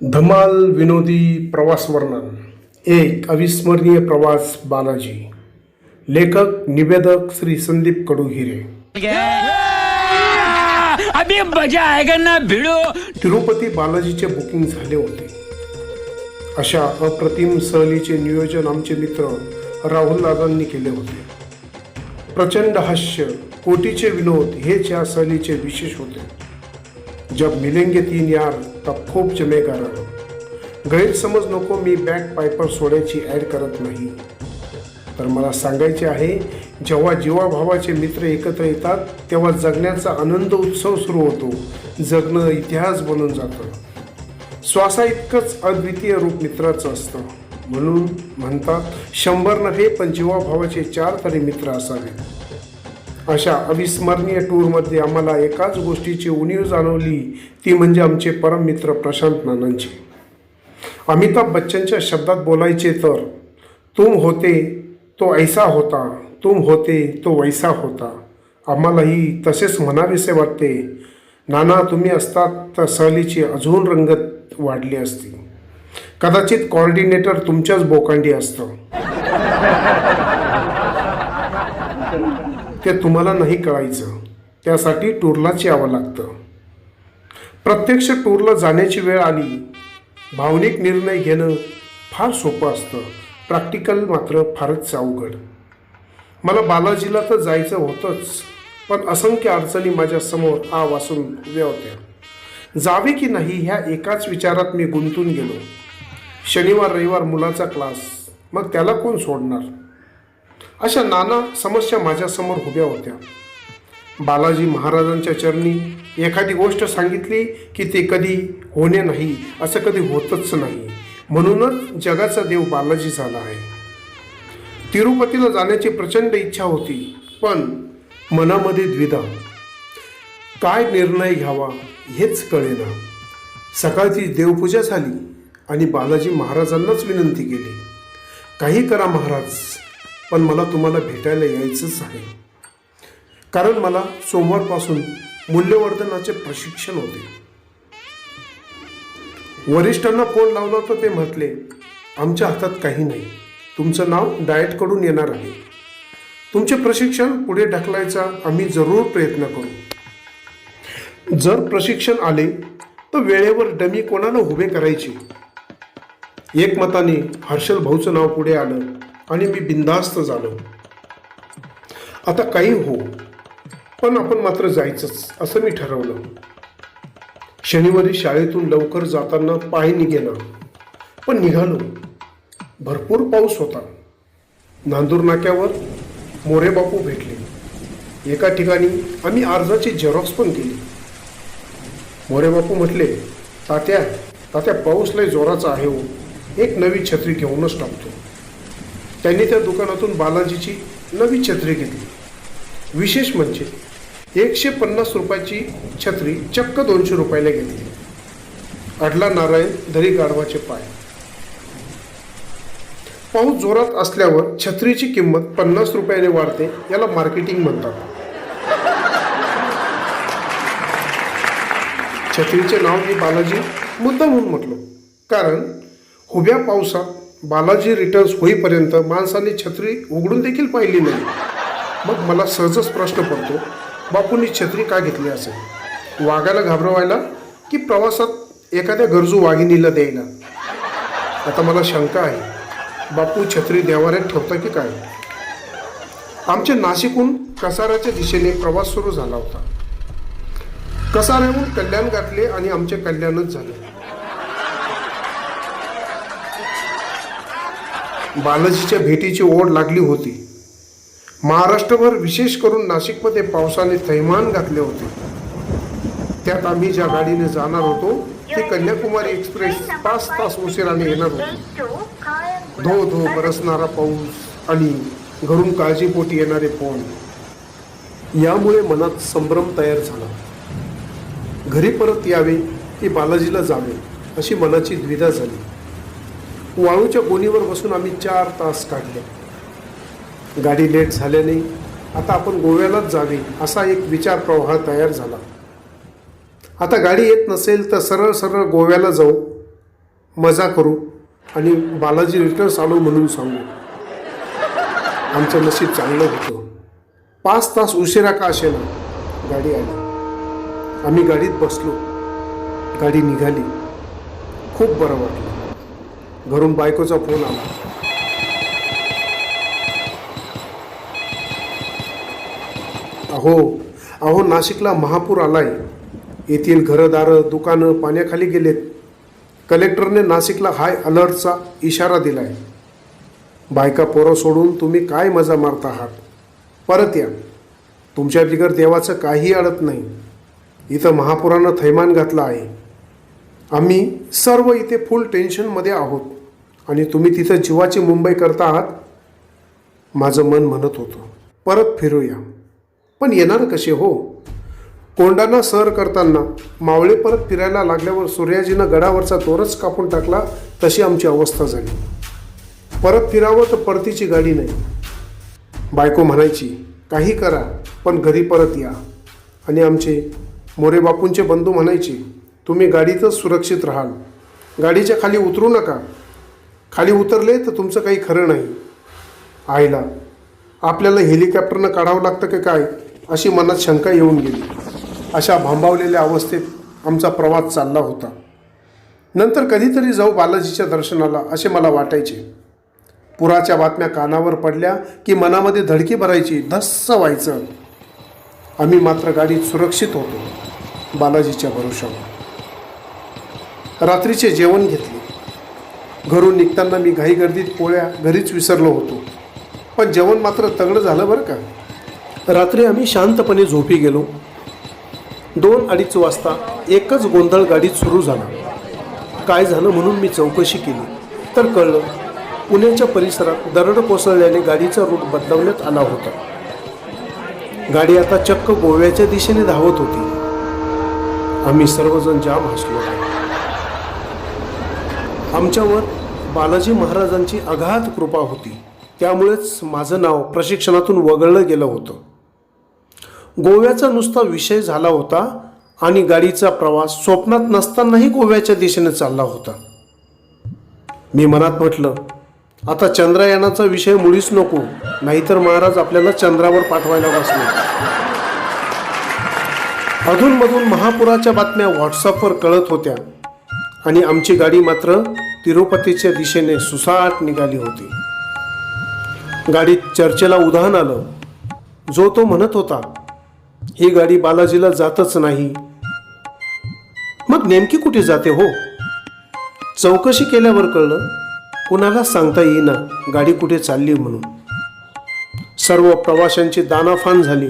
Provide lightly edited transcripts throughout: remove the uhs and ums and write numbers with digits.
धमाल विनोदी प्रवास वर्णन. एक अविस्मरणीय प्रवास बालाजी. लेखक निवेदक श्री संदीप कडुहिरे. अभी मजा आएगा ना भिड़ो. तिरुपती बालाजीचे बुकिंग झाले होते. अशा अप्रतिम सहलीचे नियोजन आमचे मित्र राहुल दादांनी केले होते. प्रचंड हास्य, कोटीचे विनोद हेच या सहलीचे विशेष होते. जब मिलेंगे 3 यार तब खूप जमेगा रंग. गैरसमज नको, मी बॅक पायपर सोडायची ॲड करत नाही. तर मला सांगायचे आहे, जेव्हा जीवाभावाचे मित्र एकत्र येतात तेव्हा जगण्याचा आनंद उत्सव सुरू होतो. जगणं इतिहास बनून जातं. श्वासा इतकंच अद्वितीय रूप मित्राचं असतं. म्हणून म्हणतात 100 नव्हे पण जीवाभावाचे 4 तरी मित्र असावे. अशा अविस्मरणीय टूरमध्ये आम्हाला एकाच गोष्टीची उणीव जाणवली, ती म्हणजे आमचे परम मित्र प्रशांत नानांचे. अमिताभ बच्चनच्या शब्दात बोलायचे तर, तुम होते तो ऐसा होता, तुम होते तो वैसा होता. आम्हालाही तसेच म्हणावेसे वाटते, नाना तुम्ही असतात तर सहलीची अजून रंगत वाढली असती. कदाचित कॉर्डिनेटर तुमच्याच बोकांडी असतं. ते तुम्हाला नाही कळायचं. त्यासाठी टूरलाच यावं लागतं. प्रत्यक्ष टूरला जाण्याची वेळ आली. भावनिक निर्णय घेणं फार सोपं असतं, प्रॅक्टिकल मात्र फारच अवघड. मला बालाजीला तर जायचं होतंच, पण असंख्य अडचणी माझ्यासमोर वासून उभ्या होत्या. जावे की नाही ह्या एकाच विचारात मी गुंतून गेलो. शनिवार रविवार मुलाचा क्लास, मग त्याला कोण सोडणार? अशा नाना समस्या माझ्यासमोर उभ्या होत्या. बालाजी महाराजांच्या चरणी एखादी गोष्ट सांगितली की ते कधी होणे नाही, असं कधी होतच नाही. म्हणूनच जगाचा देव बालाजी झाला आहे. तिरुपतीला जाण्याची प्रचंड इच्छा होती, पण मनामध्ये द्विधा. काय निर्णय घ्यावा हेच कळेना. सकाळची देवपूजा झाली आणि बालाजी महाराजांनाच विनंती केली, काही करा महाराज, पण मला तुम्हाला भेटायला यायचंच आहे. कारण मला सोमवारपासून मूल्यवर्धनाचे प्रशिक्षण होते. वरिष्ठांना फोन लावला तर ते म्हटले, आमच्या हातात काही नाही, तुमचं नाव डाएटकडून येणार आहे. तुमचे प्रशिक्षण पुढे ढकलायचा आम्ही जरूर प्रयत्न करू. जर प्रशिक्षण आले तर वेळेवर डमी कोणाला उभे करायचे. एकमताने हर्षल भाऊचं नाव पुढे आलं आणि मी बिनधास्त झालो. आता काही हो, पण आपण मात्र जायचंच असं मी ठरवलं. शनिवारी शाळेतून लवकर जाताना पाय निघेना, पण निघालो. भरपूर पाऊस होता. नांदूर नाक्यावर मोरे बापू भेटले. एका ठिकाणी आम्ही अर्जाची झेरॉक्स पण केली. मोरे बापू म्हटले, तात्या पाऊस लय जोराचा आहे हो, एक नवी छत्री घेऊनच टाकतो. त्यांनी त्या दुकानातून बालाजीची नवी छत्री घेतली. विशेष म्हणजे 150 रुपयाची छत्री चक्क 200 रुपयाला घेतली. अडला नारायण धरी गाढवाचे पाय. पाऊस जोरात असल्यावर छत्रीची किंमत 50 रुपयाने वाढते, याला मार्केटिंग म्हणतात. छत्रीचे नाव मी बालाजी मुद्दाम म्हणून म्हटलं, कारण उभ्या पावसात बालाजी रिटर्न्स होईपर्यंत माणसाने छत्री उघडून देखील पाहिली नाही. मग मला सहजच प्रश्न पडतो, बापूंनी छत्री का घेतली असेल? वाघाला घाबरवायला की प्रवासात एखाद्या गरजू वाघिणीला द्यायला? आता मला शंका आहे, बापू छत्री देवाऱ्यात ठेवता की काय? आमच्या नाशिकहून कसाऱ्याच्या दिशेने प्रवास सुरू झाला होता. कसाऱ्याहून कल्याण गाठले आणि आमचे कल्याणच झाले. बालाजीच्या भेटीची ओढ लागली होती. महाराष्ट्रभर विशेष करून नाशिकमध्ये पावसाने थैमान घातले होते. त्यात आम्ही ज्या गाडीने जाणार होतो ती कन्याकुमारी एक्सप्रेस 5 तास उशिराने येणार होती. धो धो बरसणारा पाऊस आणि घरून काळजीपोटी येणारे फोन, यामुळे मनात संभ्रम तयार झाला. घरी परत यावे की बालाजीला जावे अशी मनाची द्विधा झाली. वाळूच्या गोणीवर बसून आम्ही 4 तास काढले. गाडी लेट झाल्याने आता आपण गोव्यालाच जावे असा एक विचार प्रवाह तयार झाला. आता गाडी येत नसेल तर सरळ सरळ गोव्याला जाऊ मजा करू आणि बालाजी रिटर्न्स आलो म्हणून सांगू. आमचं नशीब चांगलं होतं. 5 तास उशिरा का असेना गाडी आली. आम्ही गाडीत बसलो. गाडी निघाली. खूप बरं वाटलं. घरून बायकोचा फोन आला. अहो नाशिकला महापूर आलाय. येथील घरदारं दुकानं पाण्याखाली गेलेत. कलेक्टरने नाशिकला हाय अलर्टचा इशारा दिलाय. बायका पोरं सोडून तुम्ही काय मजा मारता आहात. परत या. तुमच्या बिगर देवाचं काही अडत नाही. इथं महापुरानं थैमान घातलं आहे. आम्ही सर्व इथे फुल टेन्शनमध्ये आहोत आणि तुम्ही तिथं जीवाची मुंबई करता आहात. माझं मन म्हणत होतं परत फिरूया, पण येणार कसे हो. कोंडाणा सर करताना मावळे परत फिरायला लागल्यावर सूर्याजीनं गडावरचा तोरच कापून टाकला. तशी आमची अवस्था झाली. परत फिरावं तर परतीची गाडी नाही. बायको म्हणायची काही करा पण घरी परत या. आणि आमचे मोरे बापूंचे बंधू म्हणायचे तुम्ही गाडीतच सुरक्षित राहाल. गाडीच्या खाली उतरू नका. खाली उतरले तर तुमचं काही खरं नाही. आईला आपल्याला हेलिकॉप्टरनं काढावं लागतं की काय अशी मनात शंका येऊन गेली. अशा भांबावलेल्या अवस्थेत आमचा प्रवास चालला होता. नंतर कधीतरी जाऊ बालाजीच्या दर्शनाला असे मला वाटायचे. पुराच्या बातम्या कानावर पडल्या की मनामध्ये धडकी भरायची, धस्स व्हायचं. आम्ही मात्र गाडीत सुरक्षित होतो बालाजीच्या भरोशावर. रात्रीचे जेवण घेतले. घरून निघताना मी घाईगर्दीत पोळ्या घरीच विसरलो होतो, पण जेवण मात्र तगडं झालं बरं का. रात्री आम्ही शांतपणे झोपी गेलो. 2-2:30 वाजता एकच गोंधळ गाडीत सुरू झाला. काय झालं म्हणून मी चौकशी केली तर कळलं पुण्याच्या परिसरात दरड कोसळल्याने गाडीचा रूट बदलवण्यात आला होता. गाडी आता चक्क गोव्याच्या दिशेने धावत होती. आम्ही सर्वजण जाम हसलो. आमच्यावर बालाजी महाराजांची अगाध कृपा होती. त्यामुळेच माझं नाव प्रशिक्षणातून वगळलं गेलं होतं. गोव्याचा नुसता विषय झाला होता आणि गाडीचा प्रवास स्वप्नात नसतानाही गोव्याच्या दिशेने चालला होता. मी मनात म्हटलं आता चंद्रयानाचा विषय मुळीच नको, नाहीतर महाराज आपल्याला चंद्रावर पाठवायला बसले. अधूनमधून महापुराच्या बातम्या व्हॉट्सअपवर कळत होत्या आणि आमची गाडी मात्र तिरुपतीच्या दिशेने सुसाट निघाली होती. गाडीत चर्चेला उधाण आलं. जो तो म्हणत होता ही गाडी बालाजीला जातच नाही. मग नेमकी कुठे जाते हो. चौकशी केल्यावर कळलं कुणाला सांगता येईना गाडी कुठे चालली म्हणून. सर्व प्रवाशांची दानाफान झाली.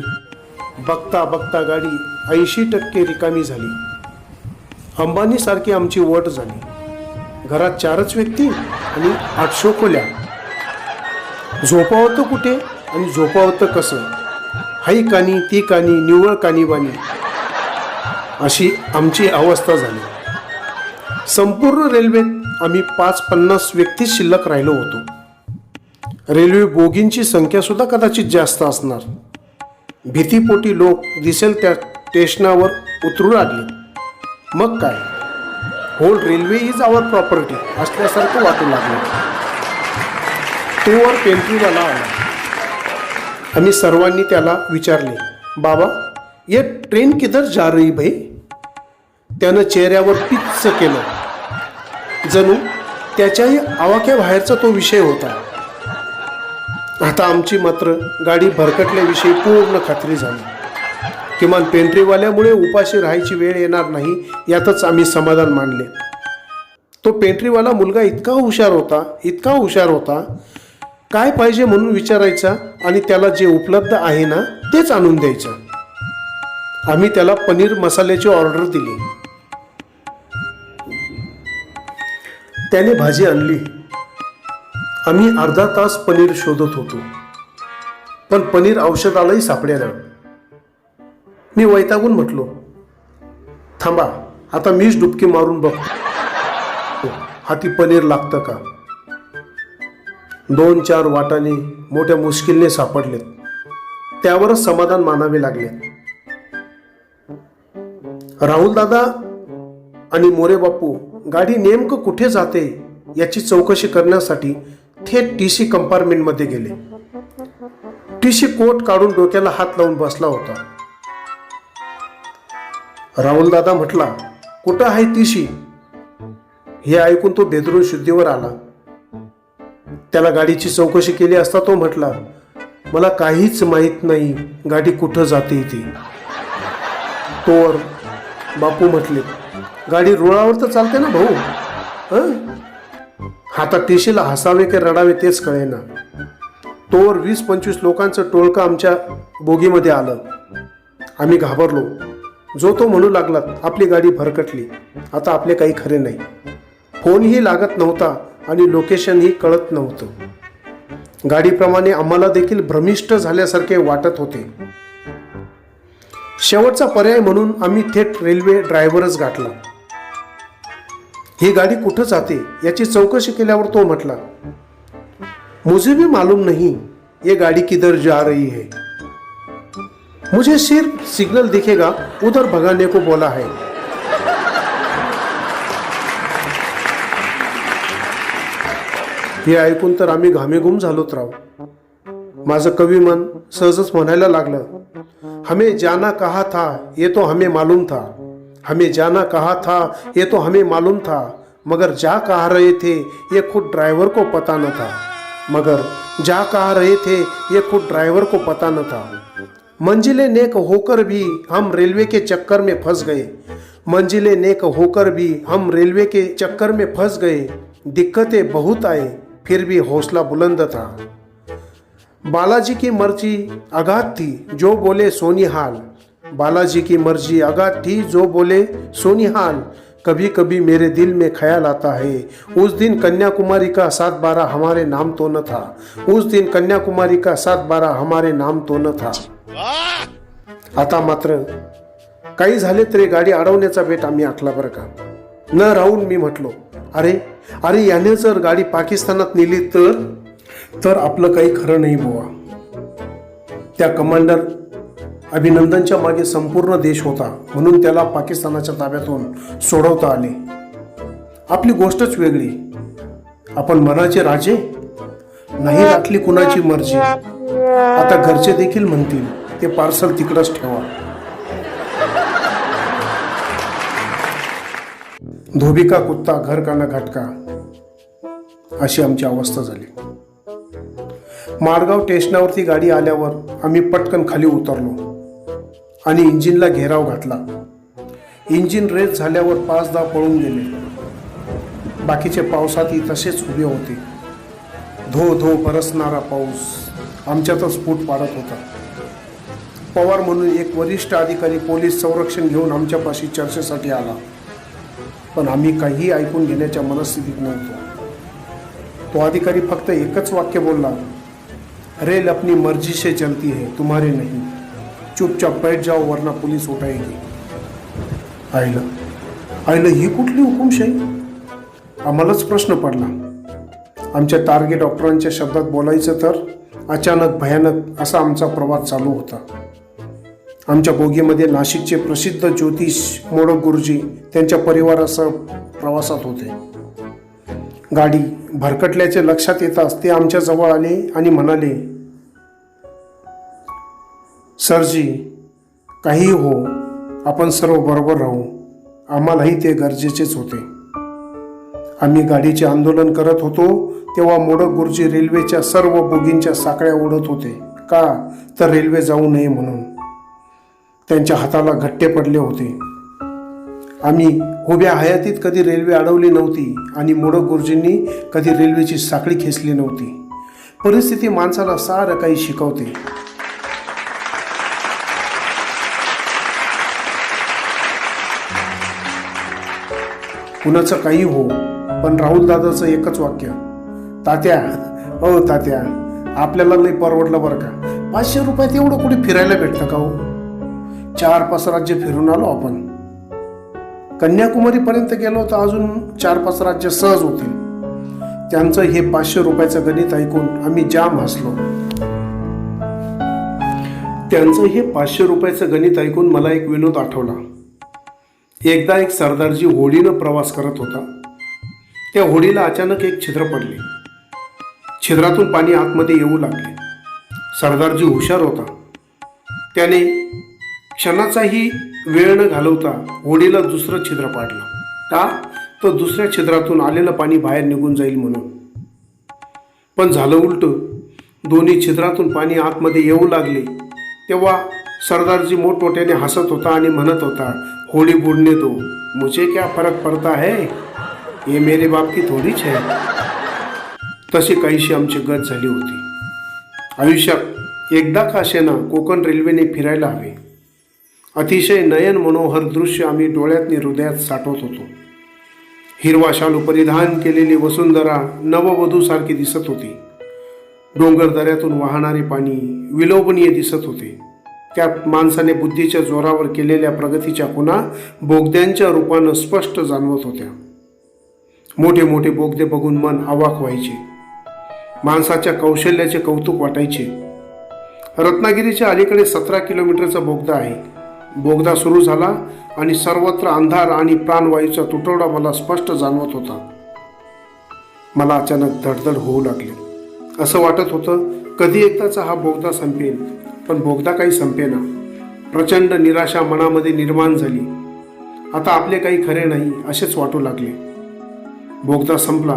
बघता बघता गाडी 80% रिकामी झाली. अंबानीसारखी आमची वट झाली. घरात 4च व्यक्ती आणि 800 खोल्या. झोपावतं कुठे आणि झोपावतं कसं. हाई कानी ती कानी निव्वळ कानीबानी अशी आमची अवस्था झाली. संपूर्ण रेल्वेत आम्ही 5-50 व्यक्ती शिल्लक राहिलो होतो. रेल्वे बोगींची संख्या सुद्धा कदाचित जास्त असणार. भीतीपोटी लोक दिसेल त्या स्टेशनावर उतरू लागले. मग काय whole railway is our property असल्यासारखं वाटू लागलं. तोवर पेंट्रीवाला आला. आम्ही सर्वांनी त्याला विचारले बाबा ये ट्रेन किधर जा रही भाई. त्यानं चेहऱ्यावर पिच्च केलं. जणू त्याच्याही आवाक्याबाहेरचा तो विषय होता. आता आमची मात्र गाडी भरकटल्याविषयी पूर्ण खात्री झाली. किमान पेंट्रीवाल्यामुळे उपाशी राहायची वेळ येणार नाही यातच आम्ही समाधान मानले. तो पेंट्रीवाला मुलगा इतका हुशार होता काय पाहिजे म्हणून विचारायचा आणि त्याला जे उपलब्ध आहे ना तेच आणून द्यायचं. आम्ही त्याला पनीर मसाल्याची ऑर्डर दिली. त्याने भाजी आणली. आम्ही अर्धा तास पनीर शोधत होतो, पण पनीर औषधालाही सापडेना. मी वैतागून म्हटलो थांबा आता मीच डुबकी मारून बघतो हाती पनीर लागतं का. 2-4 वाटाणे मोठ्या मुश्किलने सापडलेत. त्यावरच समाधान मानावे लागले. राहुल दादा आणि मोरे बापू गाडी नेमकं कुठे जाते याची चौकशी करण्यासाठी थेट टीसी कंपार्टमेंटमध्ये गेले. टीसी कोट काढून डोक्याला हात लावून बसला होता. राहुल दादा म्हटला, कुठं आहे टीसी? हे ऐकून तो बेदरून शुद्धीवर आला. त्याला गाडीची चौकशी केली असता तो म्हटला, मला काहीच माहित नाही गाडी कुठं जाते ती. तोवर बापू म्हटले, गाडी रुळावर तर चालते ना भाऊ. हं? आता टीशीला हसावे की रडावे तेच कळेना. तोवर 20-25 लोकांचं टोळकं आमच्या बोगीमध्ये आलं. आम्ही घाबरलो. जो तो म्हणू लागला, आपली गाडी भरकटली, आता आपले काही खरे नाही. फोनही लागत नव्हता आणि लोकेशनही कळत नव्हतं. गाडीप्रमाणे आम्हाला देखील भ्रमिष्ट झाल्यासारखे वाटत होते. शेवटचा पर्याय म्हणून आम्ही थेट रेल्वे ड्रायव्हरच गाठला. ही गाडी कुठं जाते याची चौकशी केल्यावर तो म्हटला, मुझे भी मालूम नहीं ये गाड़ी किधर जा रही है. मुझे सिर्फ सिग्नल दिखेगा उधर भगाने को बोला है. हे ऐकून तर आम्ही घामेघूम झालोत राव. माझं कवी मन सहजच म्हणायला लागलं, हमें जाना कहा था ये तो हमें मालूम था, हमें जाना कहा था ये तो हमें मालूम था, मगर जा कहा रहे थे ये खुद ड्राइवर को पता न था, मगर जा कहा रहे थे ये खुद ड्राइवर को पता न था. मंजिलें नेक होकर भी हम रेलवे के चक्कर में फंस गए, मंजिलें नेक होकर भी हम रेलवे के चक्कर में फंस गए. दिक्कतें बहुत आए फिर भी हौसला बुलंद था. बालाजी की मर्जी आगात थी जो बोले सोनिहाल, बालाजी की मर्जी आगात थी जो बोले सोनिहाल. कभी कभी मेरे दिल में ख्याल आता है उस दिन कन्याकुमारी का 7-12 हमारे नाम तो न था, उस दिन कन्याकुमारी का 7-12 हमारे नाम तो न था. आता मात्र काही झाले तरी गाडी अडवण्याचा बेट आम्ही आखला बरं का. न राहून मी म्हटलो, अरे अरे याने जर गाडी पाकिस्तानात नेली तर आपलं काही खरं नाही बुवा. त्या कमांडर अभिनंदनच्या मागे संपूर्ण देश होता म्हणून त्याला पाकिस्तानाच्या ताब्यातून सोडवता आले. आपली गोष्टच वेगळी. आपण मनाचे राजे, नाही राखली कुणाची मर्जी. आता घरचे देखील म्हणतील ते पार्सल तिकडच ठेवा. धोबी का कुत्ता घर का न घटका अशी आमची अवस्था झाली. माडगाव स्टेशनावरती गाडी आल्यावर आम्ही पटकन खाली उतरलो आणि इंजिनला घेराव घातला. इंजिन रेस झाल्यावर 5-10 पळून गेले. बाकीचे पावसातही तसेच उभे होते. धो धो बरसणारा पाऊस आमच्यातच फूट पाडत होता. पवार म्हणून एक वरिष्ठ अधिकारी पोलीस संरक्षण घेऊन आमच्यापाशी चर्चेसाठी आला, पण आम्ही काहीही ऐकून घेण्याच्या मनस्थितीत नव्हतो. तो अधिकारी फक्त एकच वाक्य बोलला, रेल अपनी मर्जी से चलती है तुम्हारे नहीं, चुपचाप बैठ जाओ वरना पुलिस उठाएगी. आईला ही कुठली हुकुमशाही? आम्हालाच प्रश्न पडला. आमच्या टार्गेट डॉक्टरांच्या शब्दात बोलायचं तर अचानक भयानक असा आमचा प्रवास चालू होता. आमच्या बोगीमध्ये नाशिकचे प्रसिद्ध ज्योतिष मोडक गुरुजी त्यांच्या परिवारासह प्रवासात होते. गाडी भरकटल्याचे लक्षात येताच ते आमच्या जवळ आले आणि म्हणाले, सरजी काहीही हो आपण सर्व बरोबर राहू, आम्हालाही ते गरजेचेच होते. आम्ही गाडीचे आंदोलन करत होतो तेव्हा मोडक गुरुजी रेल्वेच्या सर्व बोगींच्या साकळ्या ओढत होते. का तर रेल्वे जाऊ नये म्हणून. त्यांच्या हाताला घट्टे पडले होते. आम्ही उभ्या हयातीत कधी रेल्वे अडवली नव्हती आणि मोडक गुरुजींनी कधी रेल्वेची साखळी खेचली नव्हती. परिस्थिती माणसाला सारं काही शिकवते. कुणाचं काही हो, पण राहुल दादाचं एकच वाक्य, तात्या हो तात्या आपल्याला नाही परवडलं बरं का. 500 रुपयात एवढं कुठे फिरायला भेटतं का हो? 4-5 राज्य फिरून आलो आपण. कन्याकुमारी पर्यंत गेलो तर अजून 4-5 राज्य सहज होतील. त्यांचं हे 500 रुपयाचं गणित ऐकून आम्ही जाम हसलो. त्यांचं हे 500 रुपयाचं गणित ऐकून मला एक विनोद आठवला. एकदा एक सरदारजी होडीनं प्रवास करत होता. त्या होडीला अचानक एक छिद्र पडले. छिद्रातून पाणी आतमध्ये येऊ लागले. सरदारजी हुशार होता. त्याने क्षणाचाही वेळ न घालवता होडीला दुसरं छिद्र पाडलं. का? तर दुसऱ्या छिद्रातून आलेलं पाणी बाहेर निघून जाईल म्हणून. पण झालं उलट. दोन्ही छिद्रातून पाणी आतमध्ये येऊ लागले. तेव्हा सरदारजी मोठमोठ्याने हसत होता आणि म्हणत होता, होडी बुडने दो, मुझे क्या फरक पड़ता है, ये मेरे बाप की थोडीच है. तशी काहीशी आमची गत झाली होती. आयुष्यात एकदा का असेना कोकण रेल्वेने फिरायला हवे. अतिशय नयन मनोहर दृश्य आम्ही डोळ्यातनी हृदयात साठवत होतो. हिरवा शालू परिधान केलेली वसुंधरा नववधूसारखी दिसत होती. डोंगर दऱ्यातून वाहणारे पाणी विलोभनीय दिसत होते. त्यात माणसाने बुद्धीच्या जोरावर केलेल्या प्रगतीच्या खुणा बोगद्यांच्या रूपानं स्पष्ट जाणवत होत्या. मोठे मोठे बोगदे बघून मन अवाक व्हायचे. माणसाच्या कौशल्याचे कौतुक वाटायचे. रत्नागिरीच्या अलीकडे 17 किलोमीटरचा बोगदा आहे. बोगदा सुरू झाला आणि सर्वत्र अंधार आणि प्राणवायूचा तुटवडा मला स्पष्ट जाणवत होता. मला अचानक धडधड होऊ लागली. असं वाटत होतं कधी एकदाचा हा बोगदा संपेल. पण बोगदा काही संपेना. प्रचंड निराशा मनामध्ये निर्माण झाली. आता आपले काही खरे नाही असेच वाटू लागले. बोगदा संपला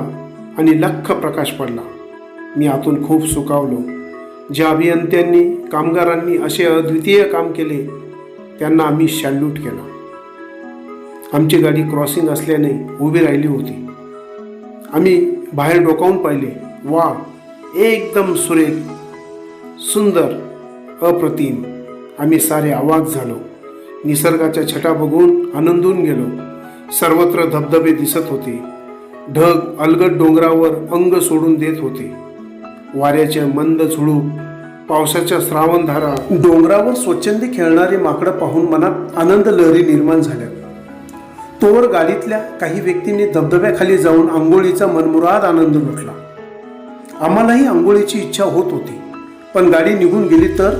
आणि लख्ख प्रकाश पडला. मी आतून खूप सुखावलो. ज्या अभियंत्यांनी कामगारांनी असे अद्वितीय काम केले त्यांना आम्ही सॅल्यूट केला. आमची गाडी क्रॉसिंग असल्याने उभी राहिली होती. आम्ही बाहेर डोकावून पाहिले. वा, एकदम सुरेख, सुंदर, अप्रतिम. आम्ही सारे अवाक झालो. निसर्गाच्या छटा बघून आनंदून गेलो. सर्वत्र धबधबे दिसत होते. ढग अलगद डोंगरावर अंग सोडून देत होते. वाऱ्याचे मंद झुळूक, पावसाच्या श्रावणधारा, डोंगरावर स्वच्छंदी खेळणारी माकडं पाहून मनात आनंद लहरी निर्माण झाल्या. तोवर गाडीतल्या काही व्यक्तींनी धबधब्याखाली जाऊन आंघोळीचा मनमुराद आनंद लुटला. आम्हालाही आंघोळीची इच्छा होत होती. पण गाडी निघून गेली तर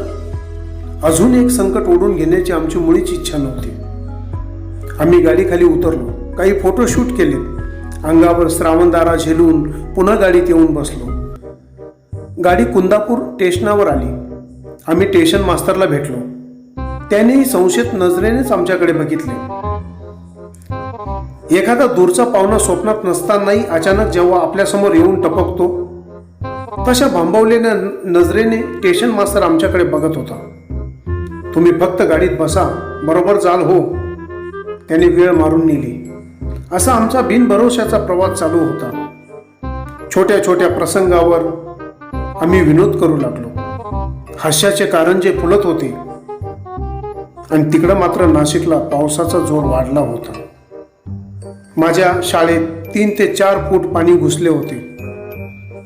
अजून एक संकट ओढून घेण्याची आमची मुळीच इच्छा नव्हती. आम्ही गाडीखाली उतरलो. काही फोटोशूट केले. अंगावर श्रावणधारा झेलून पुन्हा गाडीत येऊन बसलो. गाडी कुंदापूर स्टेशनावर आली. आम्ही स्टेशन मास्तरला भेटलो. त्यानेही संशयित नजरेनेच आमच्याकडे बघितले. एखादा दूरचा पाहुणा स्वप्नात नसतानाही अचानक जेव्हा आपल्यासमोर येऊन टपकतो तशा भांबवलेल्या नजरेने स्टेशन मास्तर आमच्याकडे बघत होता. तुम्ही फक्त गाडीत बसा, बरोबर जाल हो. त्याने वेळ मारून नेली. असा आमचा बिनभरोशाचा प्रवास चालू होता. छोट्या छोट्या प्रसंगावर आम्ही विनोद करू लागलो. हास्याचे कारंजे फुलत होते. आणि तिकडं मात्र नाशिकला पावसाचा जोर वाढला होता. माझ्या शाळेत 3 ते 4 फूट पाणी घुसले होते.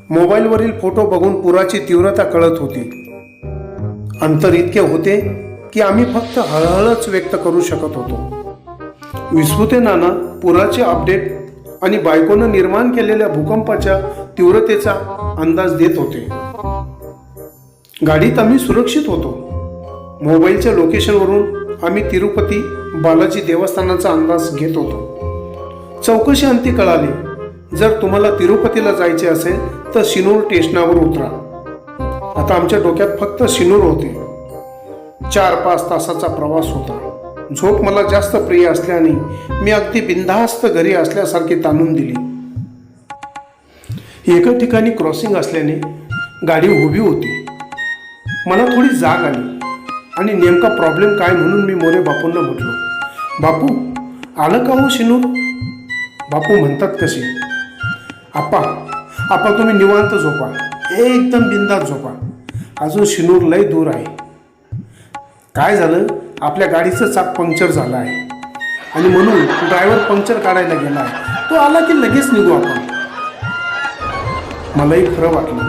मोबाईलवरील फोटो बघून पुराची तीव्रता कळत होती. अंतर इतके होते की आम्ही फक्त हळहळच व्यक्त करू शकत होतो. विस्फुते नाना पुराचे अपडेट आणि बायकोनं निर्माण केलेल्या भूकंपाच्या तीव्रतेचा अंदाज देत होते. गाडीत आम्ही सुरक्षित होतो. मोबाईलच्या लोकेशनवरून आम्ही तिरुपती बालाजी देवस्थानाचा अंदाज घेत होतो. चौकशी अंती कळाली, जर तुम्हाला तिरुपतीला जायचे असेल तर शिनूर स्टेशनावर उतरा. आता आमच्या डोक्यात फक्त शिनूर होते. 4-5 तासाचा प्रवास होता. झोप मला जास्त प्रिय असल्याने मी अगदी बिनधास्त घरी असल्यासारखी ताणून दिली. एका ठिकाणी क्रॉसिंग असल्याने गाडी उभी होती. मला थोडी जाग आली आणि नेमका प्रॉब्लेम काय म्हणून मी मोरे बापूंना म्हटलो, बापू आलं का हो शिनूर? बापू म्हणतात कसे, आपा तुम्ही निवांत झोपा, एकदम बिंदास झोपा, अजून शिनूर लय दूर आहे. काय झालं, आपल्या गाडीचं चाक पंक्चर झालं आहे आणि म्हणून ड्रायव्हर पंक्चर काढायला गेला आहे. तो आला की लगेच निघू आपण. मलाही खरं वाटलं.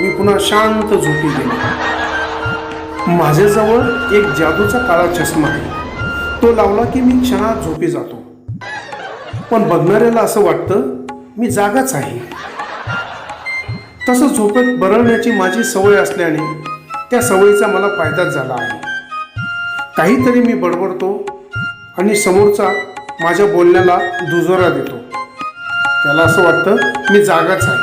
मी पुन्हा शांत झोपी गेलो. माझ्याजवळ एक जादूचा काळा चष्मा आहे. तो लावला की मी क्षणात झोपी जातो. पण बघणाऱ्याला असं वाटतं मी जागाच आहे. तसं झोपेत बरळण्याची माझी सवय असल्याने त्या सवयीचा मला फायदाच झाला आहे. काहीतरी मी बडबडतो आणि समोरचा माझ्या बोलण्याला दुजोरा देतो. त्याला असं वाटतं मी जागाच आहे.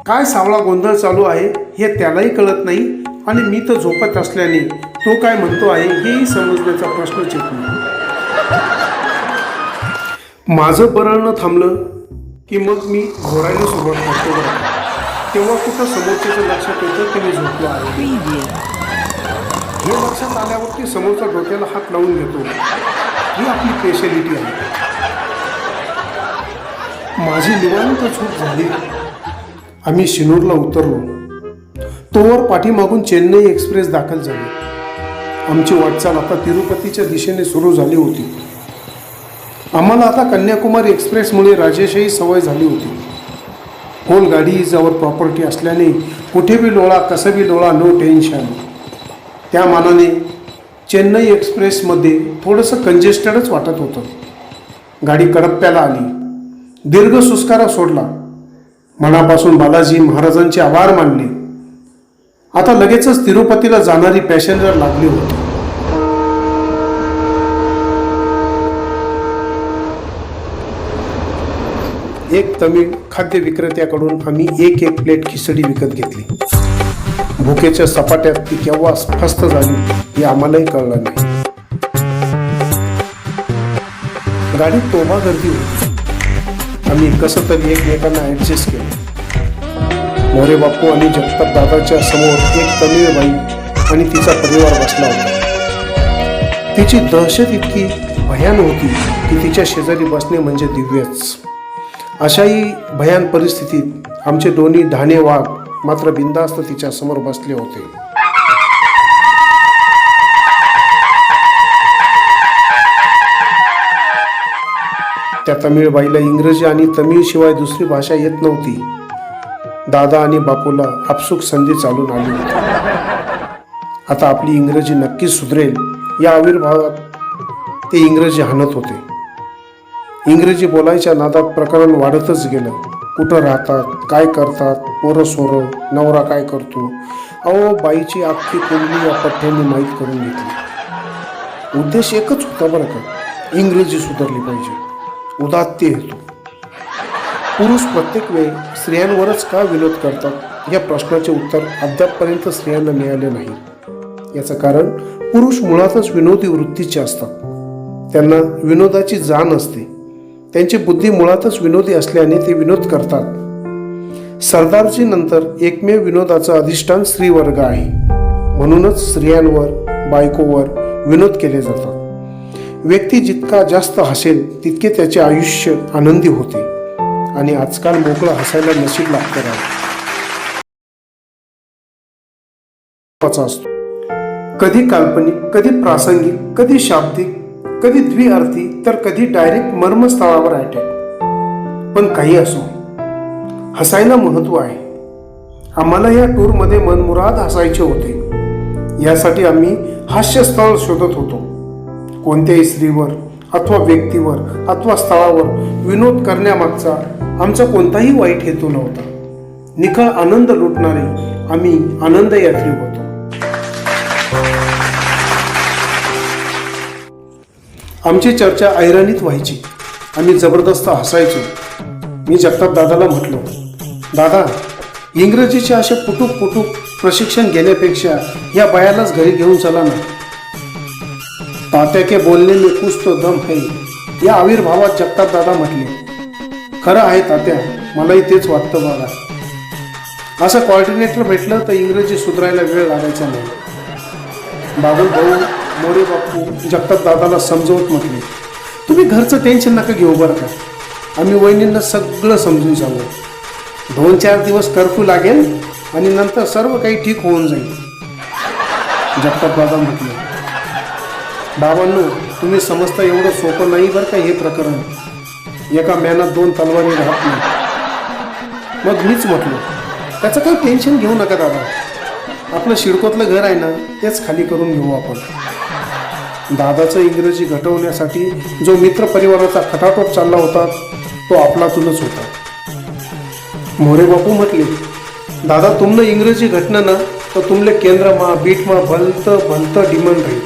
काय सावळा गोंधळ चालू आहे हे त्यालाही कळत नाही आणि मी तर झोपत असल्याने तो काय म्हणतो आहे हेही समजण्याचा प्रश्नच येत नाही. माझं बरळणं थांबलं की मग मी घोरायला सुरुवात करतो बरं. तेव्हा कुठं समोरच्याचं लक्षात येतं की मी झोपलो आहे. हे लक्षात आल्यावरती समोरच्या डोक्याला हात लावून घेतो. ही आपली स्पेशालिटी आहे. माझी निवांत झोप झाली. आम्ही शिनूरला उतरलो. तोवर पाठीमागून चेन्नई एक्सप्रेस दाखल झाली. आमची वाटचाल आता तिरुपतीच्या दिशेने सुरू झाली होती. आम्हाला आता कन्याकुमारी एक्सप्रेसमुळे राजेशाही सवय झाली होती. होल गाडी इजावर प्रॉपर्टी असल्याने कुठे बी लोळा कसं बी लोळा, नो टेन्शन. त्या मानाने चेन्नई एक्सप्रेसमध्ये थोडंसं कंजेस्टेडच वाटत होतं. गाडी कडप्प्याला आली. दीर्घ सुस्कारा सोडला. मनापासून बालाजी महाराजांचे आभार मानले. आता लगेचच तिरुपतीला जाणारी पॅसेंजर लागली होती. एक तमिळ खाद्य विक्रेत्याकडून आम्ही एक प्लेट खिचडी विकत घेतली. भुकेच्या सपाट्यात ती केव्हा फस्त झाली हे आम्हालाही कळलं नाही. गाडीत तोबा गर्दी होती. आम्ही कसं तरी एकमेकांना ऍडजस्ट केलं. मोरे बापू आणि जगताप दादाच्या समोर एक तमिळ बाई आणि तिचा परिवार बसला होता. तिची दहशत इतकी भयान होती की तिच्या शेजारी बसणे म्हणजे दिव्यच. अशाही भयान परिस्थितीत आमचे दोन्ही ढाणे वाघ मात्र बिनधास्त तिच्या समोर बसले होते. त्या तमिळ बाईला इंग्रजी आणि तमिळ शिवाय दुसरी भाषा येत नव्हती. दादा आणि बापूला आपसुक संधी चालून आली होती. आता आपली इंग्रजी नक्कीच सुधरेल या आविर्भावात ते इंग्रजी हाणत होते. इंग्रजी बोलायच्या नादात प्रकरण वाढतच गेलं. कुठं राहतात, काय करतात, पोरं सोरं, नवरा काय करतो, अहो बाईची अख्खी कुंडली या पठ्ठ्यांनी माहीत करून घेतली. उद्देश एकच होता बरं का, इंग्रजी सुधारली पाहिजे. उदात्त हेतू. पुरुष प्रत्येक वेळी स्त्रियांवरच का विनोद करतात या प्रश्नाचे उत्तर अद्यापपर्यंत स्त्रियांना मिळाले नाही. याचं कारण पुरुष मुळातच विनोदी वृत्तीचे असतात. त्यांना विनोदाची जाण असते. त्यांची बुद्धी मुळातच विनोदी असल्याने ते विनोद करतात. सरदारजी नंतर एकमेव विनोदाचं अधिष्ठान स्त्रीवर्ग आहे. म्हणूनच स्त्रियांवर, बायकोवर विनोद केले जातात. व्यक्ती जितका जास्त हसेल तितके त्याचे आयुष्य आनंदी होते. आणि आजकाल मोकळं हसायला नशीब लागतं असतो. कधी काल्पनिक, कधी प्रासंगिक, कधी शाब्दिक, कधी द्विअर्थी, तर कधी डायरेक्ट मर्मस्थळावर अटॅक. पण काही असो, हसायला महत्व आहे. आम्हाला या टूरमध्ये मनमुराद हसायचे होते. यासाठी आम्ही हास्यस्थळ शोधत होतो. कोणत्याही स्त्रीवर अथवा व्यक्तीवर अथवा स्थळावर विनोद करण्यामागचा आमचा कोणताही वाईट हेतू नव्हता. निखळ आनंद लुटणारे आम्ही आनंद यात्री होतो. आमची चर्चा ऐराणीत व्हायची. आम्ही जबरदस्त हसायचो. मी जगताप दादाला म्हटलो, दादा, इंग्रजीचे असे पुटूक प्रशिक्षण घेण्यापेक्षा या बायालाच घरी घेऊन चला ना. तात्या के बोलणे में कुछ तो दम है या आविर्भावात जगताप दादा म्हटले, खरं आहे तात्या, मलाही तेच वाटतं बघा. असं कॉर्डिनेटर भेटलं तर इंग्रजी सुधारायला वेळ लागायचा नाही. बाबू भाऊ, मोरे बापू जगताप दादाला समजवत म्हटले, तुम्ही घरचं टेन्शन नका घेऊ बरं का, आम्ही वहिनींना सगळं समजून सांगू. 2-4 दिवस कर्फ्यू लागेल आणि नंतर सर्व काही ठीक होऊन जाईल. जगताप दादा म्हटले, बाबांनो, तुम्ही समजता एवढं सोपं नाही बरं का हे प्रकरण. एका मॅनात 2 तलवारी राहत नाही. मग मीच म्हटलो, त्याचं काही टेन्शन घेऊ नका दादा, आपलं शिडकोतलं घर आहे ना तेच खाली करून घेऊ आपण. दादाचं इंग्रजी घटवण्यासाठी जो मित्रपरिवाराचा खटाटोप चालला होता तो आपलातूनच होता. मोरे बापू म्हटले, दादा तुमनं इंग्रजी घटना ना तर तुमले केंद्रमा बीटमा भलतं डिमांड राहील.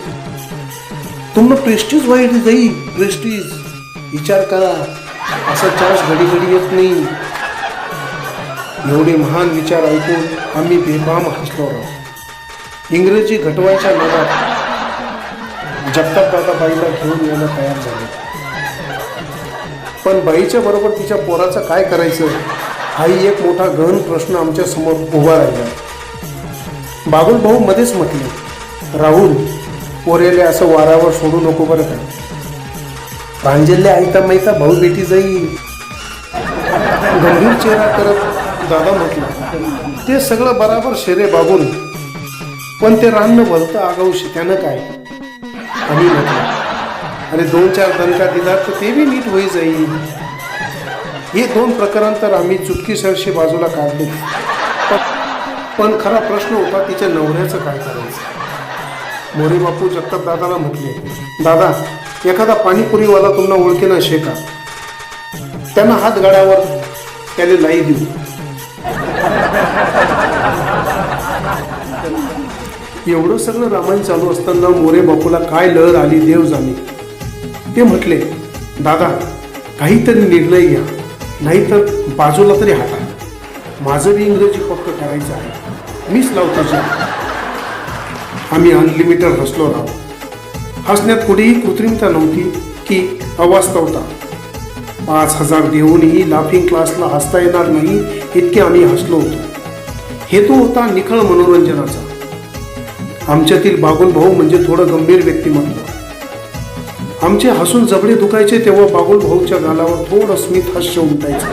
तुम्हाला प्रेस्टीज वाईट जाई प्रेस्टीज विचार करा, असा चार्ज घडी घडी येत नाही. एवढे महान विचार ऐकून आम्ही बेफाम हसलो राहू. इंग्रजी घटवायच्या नादात जगताप दादा बाईला घेऊन यायला तयार झाले. पण बाईच्या बरोबर तिच्या पोराचं काय करायचं हाही एक मोठा गहन प्रश्न आमच्या समोर उभा राहिला. बागुल भाऊ मध्येच म्हटले, राहुल पोरेले असं वारावर सोडू नको बरं का. भांजेले आयता माहिता भाऊ बेटी जाईल. गंभीर चेहरा करत दादा म्हटलं, ते सगळं बराबर शेरे बाबूल, पण ते रान भलतं आगाऊशी त्यानं काय. आम्ही म्हटलं, अरे 2-4 दणका दिला तर ते बी नीट होई जाईल. हे 2 प्रकरण तर आम्ही चुटकीसरशी बाजूला काढले. पण खरा प्रश्न होता तिच्या नवऱ्याचं काय करायचं. मोरे बापू जगताप दादाला म्हटले, दादा एखादा पाणीपुरीवाला तुम्हाला ओळखीना शे का, त्यांना हात गाड्यावर त्याला लाई देऊ. एवढं सगळं रामायण चालू असताना मोरे बापूला काय लहर आली देव जाणे. ते म्हटले, दादा काहीतरी निर्णय घ्या, नाहीतर बाजूला तरी हाता. माझं बी इंग्रजी पक्क करायचं आहे, मीच लावतो जा. आम्ही अनलिमिटेड हसलो राहू. हसण्यात कुठेही कृत्रिमता नव्हती की अवास्तवता. 5,000 देऊनही लाफिंग क्लासला हसता येणार नाही इतके आम्ही हसलो होतो. हेतू होता निखळ मनोरंजनाचा. आमच्यातील बागुल भाऊ म्हणजे थोडं गंभीर व्यक्तिमत्व. आमचे हसून जबडे दुखायचे तेव्हा बागुल भाऊच्या गालावर थोडं स्मित हास्य उमटायचं.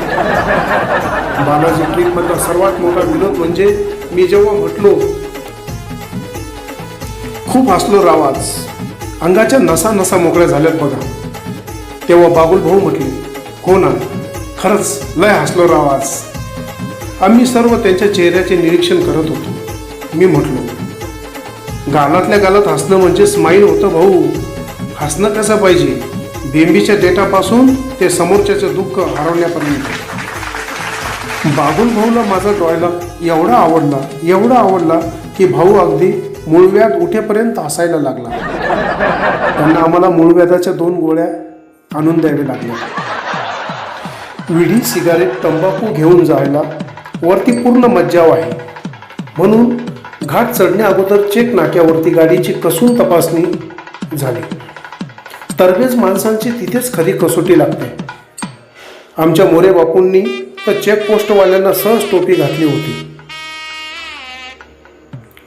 बालाजी ट्रीप मधला सर्वात मोठा विनोद म्हणजे मी जेव्हा म्हटलो खूप हसलो राव आज, अंगाच्या नसा नसा मोकळ्या झाल्यात बघा, तेव्हा बागुल भाऊ म्हटले, हो ना खरंच लय हसलो राव आज. आम्ही सर्व त्यांच्या चेहऱ्याचे निरीक्षण करत होतो. मी म्हटलो, गालातल्या गालात हसणं म्हणजे स्माईल होतं भाऊ. हसणं कसं पाहिजे, बेंबीच्या डेटापासून ते समोरच्याचं दुःख हरवण्यापर्यंत. बागुल भाऊला माझा डायलॉग एवढा आवडला की भाऊ अगदी मूळव्याध उठेपर्यंत हसायला लागला. त्यांना आम्हाला मूळव्याधाच्या 2 गोळ्या आणून द्याव्या लागल्या. विडी सिगारेट तंबाखू घेऊन जायला वरती पूर्ण मज्जाव आहे म्हणून घाट चढण्या अगोदर चेक नाक्यावरती गाडीची कसून तपासणी झाली. तरबेज माणसांची तिथेच खरी कसोटी लागते. आमच्या मोरे बापूंनी तर चेक पोस्टवाल्यांना सहज टोपी घातली होती.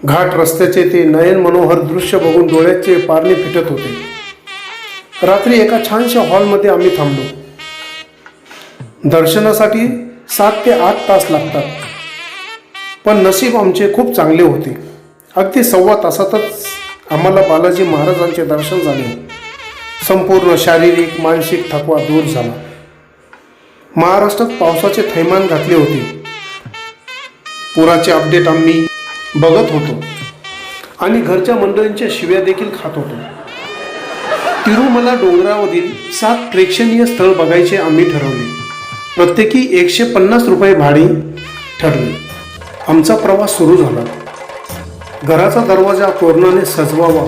घाट रस्त्याचे ते नयन मनोहर दृश्य बघून डोळ्याचे पारणे फिटत होते. रात्री एका छानशा हॉलमध्ये आम्ही थांबलो. दर्शनासाठी 7 ते 8 तास लागतात, पण नशीब आमचे खूप चांगले होते. अगदी 1.25 तासातच आम्हाला बालाजी महाराजांचे दर्शन झाले. संपूर्ण शारीरिक मानसिक थकवा दूर झाला. महाराष्ट्रात पावसाचे थैमान घातले होते. पुराचे अपडेट आम्ही बघत होतो आणि घरच्या मंडळींच्या शिव्या देखील खात होतो. तिरुमला डोंगरावरील 7 प्रेक्षणीय स्थळ बघायचे आम्ही ठरवले. प्रत्येकी 150 रुपये भाडे ठरले. आमचा प्रवास सुरू झाला. घराचा दरवाजा तोरणाने सजवावा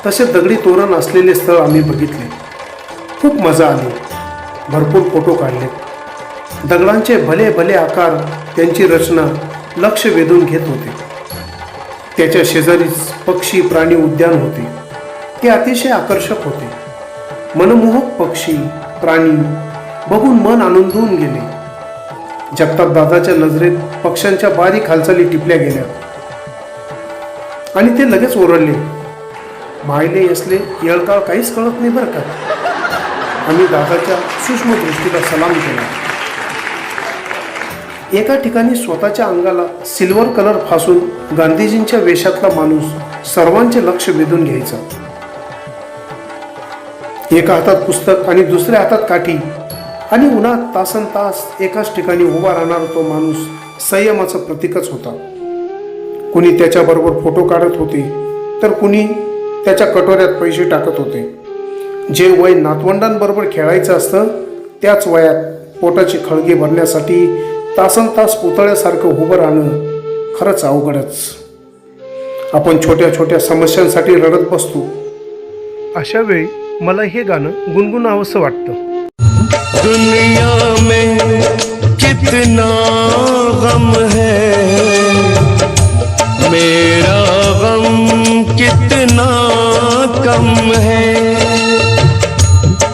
तसे दगडी तोरण असलेले स्थळ आम्ही बघितले. खूप मजा आली. भरपूर फोटो काढले. दगडांचे भले भले आकार, त्यांची रचना लक्ष वेधून घेत होते. त्याच्या शेजारीच पक्षी प्राणी उद्यान होते. ते अतिशय आकर्षक होते. मनमोहक पक्षी प्राणी बघून मन आनंदून गेले. जगताप दादाच्या नजरेत पक्ष्यांच्या बारीक हालचाली टिपल्या गेल्या आणि ते लगेच ओरडले, मायले असले येळकाळ काहीच कळत नाही बरं का. आम्ही दादाच्या सूक्ष्म दृष्टीला सलाम केला. एका ठिकाणी स्वतःच्या अंगाला सिल्वर कलर फासून गांधीजींच्या वेशातला माणूस सर्वांचे लक्ष वेधून घ्यायचा. एका हातात पुस्तक आणि दुसऱ्या हातात काठी आणि उन्हात तासन तास एकाच ठिकाणी उभा राहणारा तो माणूस संयमाचं प्रतीकच होता. कुणी त्याच्याबरोबर फोटो काढत होते तर कुणी त्याच्या कटोऱ्यात पैसे टाकत होते. जे वय नातवंडांबरोबर खेळायचं असतं त्याच वयात पोटाची खळगी भरण्यासाठी तासन तास पुतळ्यासारखं उभं राहणं खरंच अवघडच. आपण छोट्या छोट्या समस्यांसाठी रडत बसतो, अशा वेळी मला हे गाणं गुणगुणावंसं वाटतं. दुनिया में कितना गम है, मेरा गम कितना कम है,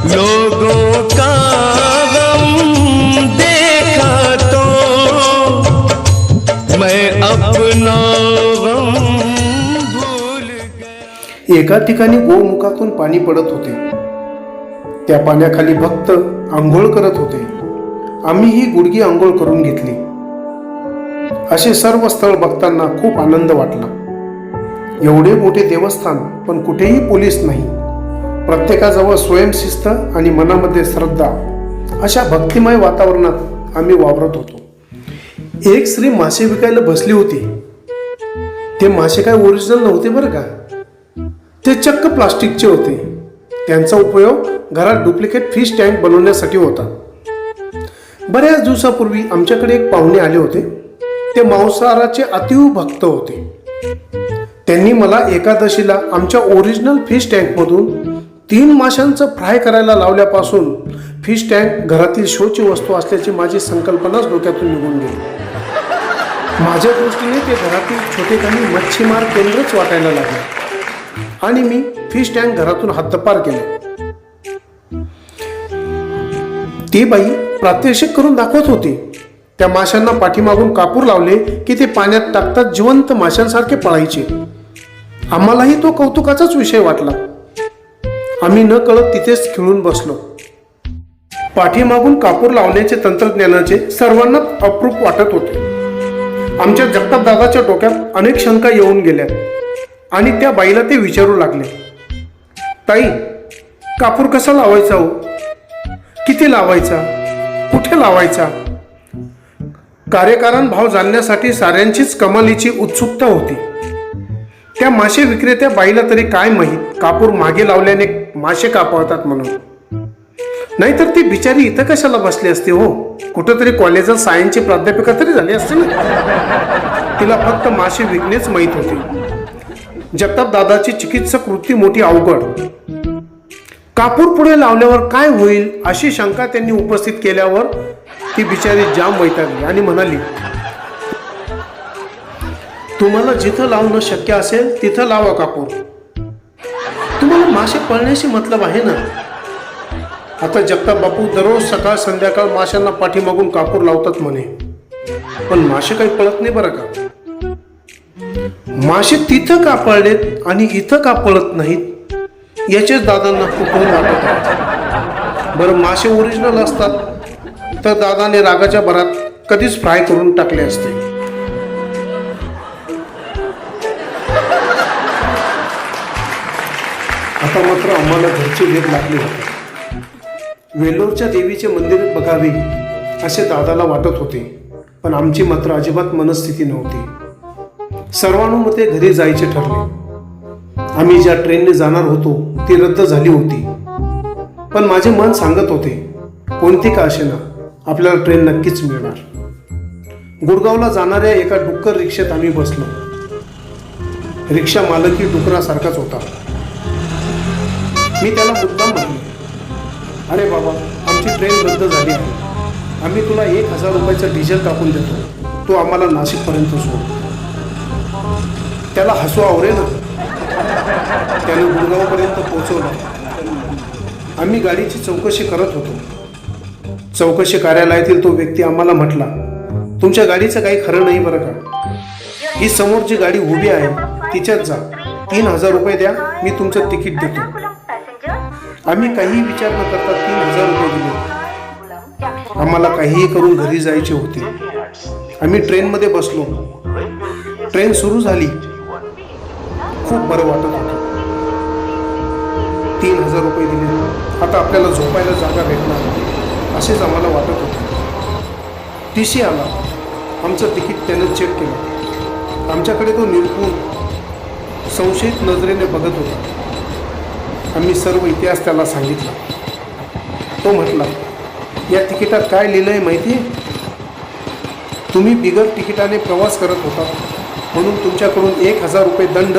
लोगों का गम देखा तो मैं अपना गम भूल गया. एका ठिकाणी गोमुखातून पाणी पडत होते. त्या पाण्याखाली भक्त आंघोळ करत होते. आम्ही ही गुडगी आंघोळ करून घेतली. असे सर्व स्थळ बघताना खूप आनंद वाटला. एवढे मोठे देवस्थान पण कुठेही पोलीस नाही. प्रत्येकाजवळ स्वयंशिस्त आणि मनामध्ये श्रद्धा अशा भक्तिमय वातावरणात आम्ही वावरत होतो. एक स्त्री मासे विकायला बसली होती. ते मासे काय ओरिजिनल नव्हते बरं का, ते चक्क प्लास्टिकचे होते. त्यांचा उपयोग घरात डुप्लिकेट फिश टँक बनवण्यासाठी होता. बऱ्याच दिवसापूर्वी आमच्याकडे एक पाहुणे आले होते. ते मांसाहाराचे अतीव भक्त होते. त्यांनी मला एकादशीला आमच्या ओरिजिनल फिश टँकमधून 3 माशांचं फ्राय करायला लावल्यापासून फिश टँक घरातील शोची वस्तू असल्याची माझी संकल्पनाच डोक्यातून निघून गेली. माझ्या दृष्टीने ते घरातील छोटेखानी मच्छीमार केंद्रच वाटायला लागले आणि मी फिश टँक घरातून हद्दपार केले. ती बाई प्रात्यक्षिक करून दाखवत होती. त्या माशांना पाठीमागून कापूर लावले की ते पाण्यात टाकतात जिवंत माशांसारखे पळायचे. आम्हालाही तो कौतुकाचाच विषय वाटला. आम्ही न कळत तिथेच खिळून बसलो. पाठीमागून कापूर लावण्याचे तंत्रज्ञानाचे सर्वांनाच अप्रूप वाटत होते. आमच्या जगताप दादाच्या डोक्यात अनेक शंका येऊन गेल्या आणि त्या बाईला ते विचारू लागले, ताई, कापूर कसा लावायचा हो? किती लावायचा? कुठे लावायचा? कार्यकारण भाव जाणण्यासाठी साऱ्यांचीच कमालीची उत्सुकता होती. त्या मासे विक्रेत्या बाईला तरी काय माहीत कापूर मागे लावल्याने मासे कापवतात म्हणून. नाहीतर ती बिचारी इथं कशाला बसली असते हो? कुठंतरी कॉलेजात सायन्सची प्राध्यापिका तरी झाली असते ना. तिला फक्त मासे विकणेच माहीत होते. जगताप दादाची चिकित्सक वृत्ती मोठी अवघड. कापूर पुढे लावल्यावर काय होईल अशी शंका त्यांनी उपस्थित केल्यावर ती बिचारी जाम वैतागली आणि म्हणाली, तुम्हाला जिथं लावणं शक्य असेल तिथं लावा कापूर. तुम्हाला मासे पळण्याशी मतलब आहे ना. आता जगताप बापू दररोज सकाळ संध्याकाळ माशांना पाठीमागून कापूर लावतात म्हणे, पण मासे काही पळत नाही बरं का. मासे तिथं का पळलेत आणि इथं का पळत नाहीत याचेच दादांना कुठून वाटत आहे. बरं, मासे ओरिजिनल असतात तर दादाने रागाच्या भरात कधीच फ्राय करून टाकले असते. आता मात्र आम्हाला घरची भेट लागली होती. वेल्लोरच्या देवीचे मंदिर बघावे असे दादाला वाटत होते, पण आमची मात्र अजिबात मनस्थिती नव्हती. सर्वानुमते घरी जायचे ठरले. आम्ही ज्या ट्रेनने जाणार होतो ती रद्द झाली होती, पण माझे मन सांगत होते कोणती का असेना आपल्याला ट्रेन नक्कीच मिळणार. गुडगावला जाणाऱ्या एका डुक्कर रिक्षेत आम्ही बसलो. रिक्षा मालकही डुकरासारखाच होता. मी त्याला मुद्दाम म्हटले, अरे बाबा, आमची ट्रेन रद्द झाली आहे. आम्ही तुला 1000 रुपयाचं डिझेल टाकून देतो, तू आम्हाला नाशिकपर्यंत सोड. त्याला हसू आवरे ना. त्याने गुडगावपर्यंत पोहोचवलं. आम्ही गाडीची चौकशी करत होतो. चौकशी कार्यालयातील तो व्यक्ती आम्हाला म्हटला, तुमच्या गाडीचं काही खरं नाही बरं का. ही समोर जी गाडी उभी आहे तिच्यात जा. 3000 रुपये द्या, मी तुमचं तिकीट देतो. आम्ही काहीही विचार न करता 3000 रुपये दिले. आम्हाला काहीही करून घरी जायचे होते. आम्ही ट्रेनमध्ये बसलो. ट्रेन सुरू झाली. खूप बरं वाटत होतं. 3000 रुपये दिले, आता आपल्याला झोपायला जागा भेटणार असेच आम्हाला वाटत होते. टी सी आला. आमचं तिकीट त्यानं चेक केलं. आमच्याकडे तो निरखून संशयित नजरेने बघत होता. आम्ही सर्व इतिहास त्याला सांगितला. तो म्हटला, या तिकिटात काय लिहिलं आहे माहिती आहे? तुम्ही बिगर तिकिटाने प्रवास करत होता म्हणून तुमच्याकडून 1000 रुपये दंड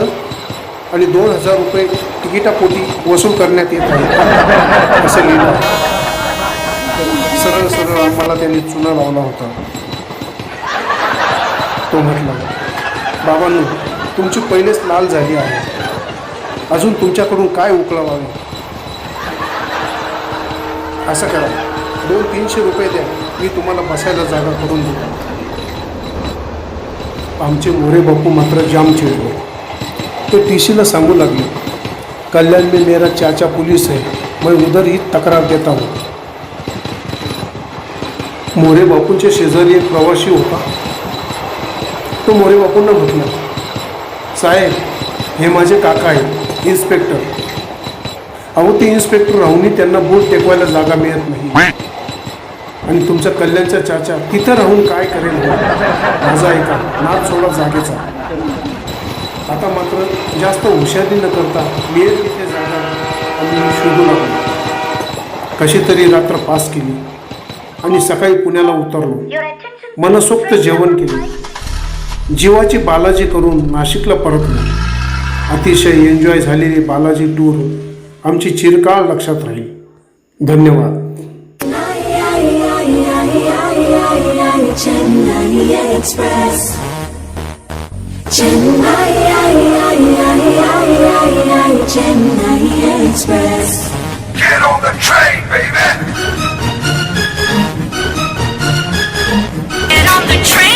आणि 2000 रुपये तिकिटापोटी वसूल करण्यात येत आहे असं लिहिलं आहे. सरळ सरळ आम्हाला त्यांनी चुना लावला होता. तो म्हटला, बाबांनो, तुमची पहिलेच लाल झाली आहे, अजून तुमच्याकडून काय उकळवावे? असं करा, 200-300 रुपये द्या, मी तुम्हाला बसायला जागा करून देतो. आमचे मोरे बापू मात्र जाम चिडले. ते टीसीला सांगू लागले, कल्याण में मेरा चाचा पुलिस है, मैं उधर ही तक्रार देता हूँ. मोरे बापूंच्या शेजारी एक प्रवासी होता. तो मोरे बापूंना म्हटला, साहेब, हे माझे काका आहेत, इन्स्पेक्टर. अहो, ते इन्स्पेक्टर राहूनही त्यांना बोट टेकवायला जागा मिळत नाही, आणि तुमचा कल्याणचा चाचा तिथं राहून काय करेल? माझा ऐका, नाद सोडा जागेचा. आता मात्र जास्त हुशारी न करता मिळेल तिथे जागा आम्ही शोधू लागलो. कशी तरी रात्र पास केली आणि सकाळी पुण्याला उतरलो. मनसोक्त जेवण केले, जीवाची बालाजी करून नाशिकला परतलो. अतिशय एन्जॉय झालेली बालाजी टूर आमची चिरकाळ लक्षात राहील. धन्यवाद. Chennai Express. Chennai Express. Get on the train, baby! Get on the train.